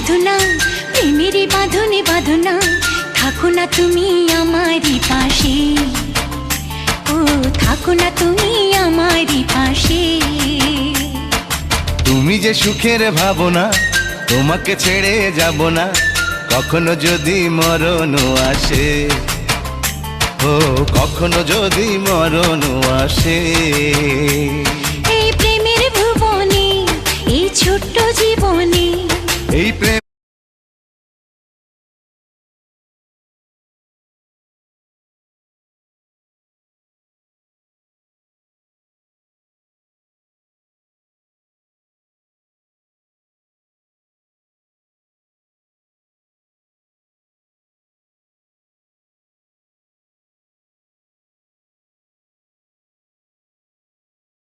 সাধনা, প্রেমেরই বাঁধনে বাঁধনা, থাকো না তুমি আমারই পাশে, ও থাকো না তুমি আমারই পাশে। তুমি যে সুখের ভাবনা, তোমাকে ছেড়ে যাব না, কখনো যদি মরণ আসে, ও কখনো যদি মরণ আসে। এই প্রেমের ভুবনে, এই ছোট্ট জীবনে, এই প্রেম